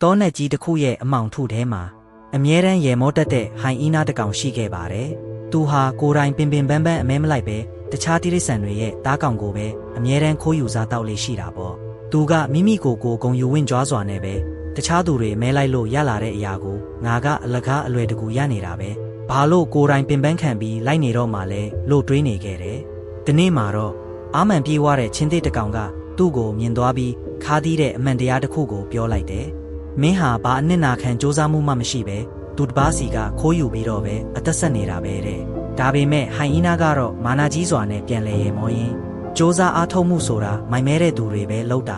တောနဲ့ကြီးတစ်ခုရဲ့အမောင်ထုထဲမှာအမြဲတမ်းရေမောတက်တဲ့ဟိုင်အီနာတစ်ကောင်ရှိခဲ့ပါတယ်။သူဟာကိုယ်တိုင်ပင်ပန်းအမဲမလိုက်ပဲတခြားတိရစ္ဆာန်တွေရဲ့သားကောင်ကိုပဲအမြဲတမ်းခိုးယူစားတောက်လေးရှိတာပေါ့။သူကမိမိကိုယ်ကိုဂုံယူဝင့်ကြွားစွာနဲ့ပဲတခြားသူတွေမဲလိုက်လို့ရလာတဲ့အရာကိုငါကအလကားအလွယ်တကူရနေတာပဲ။ဘာလို့ကိုယ်တိုင်ပင်ပန်းခံပြီးလိုက်နေတော့မှလဲလို့တွေးနေခဲ့တယ်။ဒီနေ့မှာတော့အာမန်ပြေးွားတဲ့ချင်းသေးတစ်ကောင်ကသူ့ကိုမြင်သွားပြီးခါးသီးတဲ့အမှန်တရားတစ်ခုကိုပြောလိုက်တယ်။မင်းဟာဘာအနစ်နာခံစူးစမ်းမှုမှမရှိပဲသူတစ်ပါးစီကခိုးယူပြီးတော့ပဲအသက်ဆက်နေတာပဲတဲ့။ဒါပေမဲ့ဟိုင်အီနာကတော့မာနာကြီးစွာနဲ့ပြန်လဲရေမောရင်းစူးစမ်းအားထုတ်မှုဆိုတာမိုင်မဲတဲ့သူတွေပဲလုပ်တာ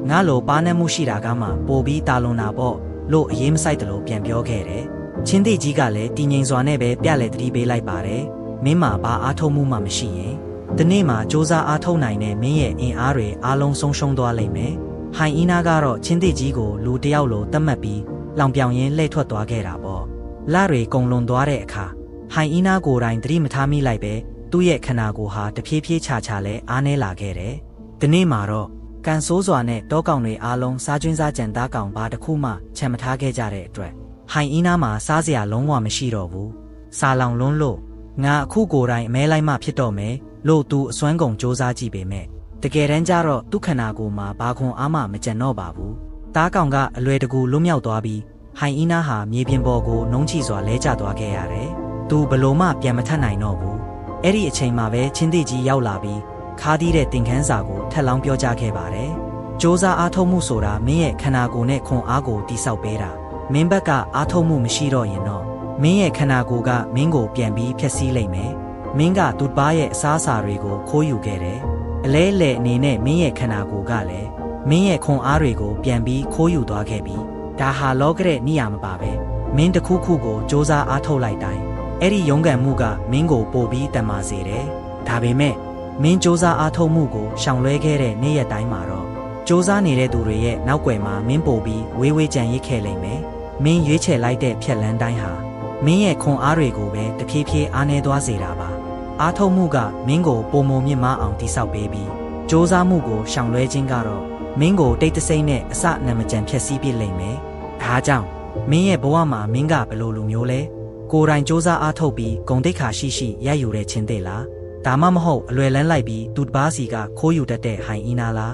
ငါလိုပါနှက်မှုရှိတာကမှပိုပြီးတာလွန်တာပေါ့လို့အရေးမဆိုင်တယ်လို့ပြန်ပြောခဲ့တယ်။ချင်းသေးကြီးကလည်းတည်ငြိမ်စွာနဲ့ပဲပြက်လေတတိပေးလိုက်ပါတယ်။မင်းမှာဘာအားထုတ်မှုမှမရှိရင်ဒီနေ့မှာစူးစမ်းအားထုတ်နိုင်တဲ့မင်းရဲ့အင်အားတွေအားလုံးဆုံးရှုံးသွားလိမ့်မယ်။ဟိုင်အီနာကတော့ချင်းသေးကြီးကိုလူတယောက်လိုသတ်မှတ်ပြီးလောင်ပြောင်ရင်းလှည့်ထွက်သွားခဲ့တာပေါ့။လတွေကုံလွန်သွားတဲ့အခါဟိုင်အီနာကိုယ်တိုင်သတိမထားမိလိုက်ပဲသူ့ရဲ့ခန္ဓာကိုယ်ဟာတဖြည်းဖြည်းချာလဲအားနဲလာခဲ့တယ်။ဒီနေ့မှာတော့ကန်ဆိုးစွာနဲ့တောကောင်တွေအားလုံးစားကျွင်းစားကြံသားကောင်ဘာတစ်ခုမှချန်မထားခဲ့ကြတဲ့အတွက်ဟိုင်အီနာမှာစားစရာလုံးဝမရှိတော့ဘူး။စာလောင်လွန်းလို့ငါအခုကိုယ်တိုင်အမဲလိုက်မှဖြစ်တော့မယ်လို့သူအစွမ်းကုန်စူးစမ်းကြည့်ပေမဲ့တကယ်တမ်းကျတော့သူ့ခန္ဓာကိုယ်မှာဘာခွန်အားမှမကျန်တော့ပါဘူး။သားကောင်ကအလွယ်တကူလွတ်မြောက်သွားပြီးဟိုင်အီနာဟာမြေပြင်ပေါ်ကိုနှုံးချစွာလဲကျသွားခဲ့ရတယ်။သူဘလို့မှပြန်မထနိုင်တော့ဘူး။အဲ့ဒီအချိန်မှာပဲချင်းသေးကြီးရောက်လာပြီးခါးသီးတဲ့တင်ခန်းစာကိုထက်လောင်းပြောကြားခဲ့ပါတယ်။စူးစမ်းအားထုတ်မှုဆိုတာမင်းရဲ့ခန္ဓာကိုယ်နဲ့ခွန်အားကိုတိဆောက်ပေးတာ။မင်းဘက်ကအားထုတ်မှုမရှိတော့ရင်တော့မင်းရဲ့ခန္ဓာကိုယ်ကမင်းကိုပြန်ပြီးဖျက်ဆီးလိုက်မယ်။မင်းကသူ့ဘာရဲ့အစားအစာတွေကိုခိုးယူခဲ့တယ်။အလဲလေအနေနဲ့မင်းရဲ့ခန္ဓာကိုယ်ကလည်းမင်းရဲ့ခွန်အားတွေကိုပြန်ပြီးခိုးယူသွားခဲ့ပြီးဒါဟာလောကရဲ့နိယာမပါပဲ။မင်းတစ်ခုခုကိုစူးစမ်းအားထုတ်လိုက်တိုင်းအဲ့ဒီရုန်းကန်မှုကမင်းကိုပို့ပြီးတန်မာစေတယ်။ဒါပေမဲ့မင်းစူးစမ်းအားထုတ်မှုကိုရှောင်လွဲခဲ့တဲ့နေ့ရက်တိုင်းမှာတော့စူးစမ်းနေတဲ့သူတွေရဲ့နောက်ွယ်မှာမင်းပို့ပြီးဝေးဝေးကြံရစ်ခဲ့လိမ့်မယ်။မင်းရွေးချယ်လိုက်တဲ့ဖြက်လန်းတိုင်းဟာမင်းရဲ့ခွန်အားတွေကိုပဲတဖြည်းဖြည်းအားနည်းသွားစေတာပါ။အားထုတ်မှုကမင်းကိုပုံမမြင့်မားအောင်တိဆောက်ပေးပြီးစူးစမ်းမှုကိုရှောင်လွဲခြင်းကတော့မင်းကိုတိတ်တဆိတ်နဲ့အစနံမကြံဖြက်စီးပြစ်လိမ့်မယ်။ဒါကြောင့်မင်းရဲ့ဘဝမှာမင်းကဘယ်လိုလူမျိုးလဲ။ကိုယ်တိုင်စူးစမ်းအားထုတ်ပြီးဂုဏ်သိက္ခာရှိရယူတဲ့ချင်းသေးလား။ဒါမှမဟုတ်အလွယ်လန်းလိုက်ပြီးသူတစ်ပါးစီကခိုးယူတတ်တဲ့ဟိုင်အီနာလား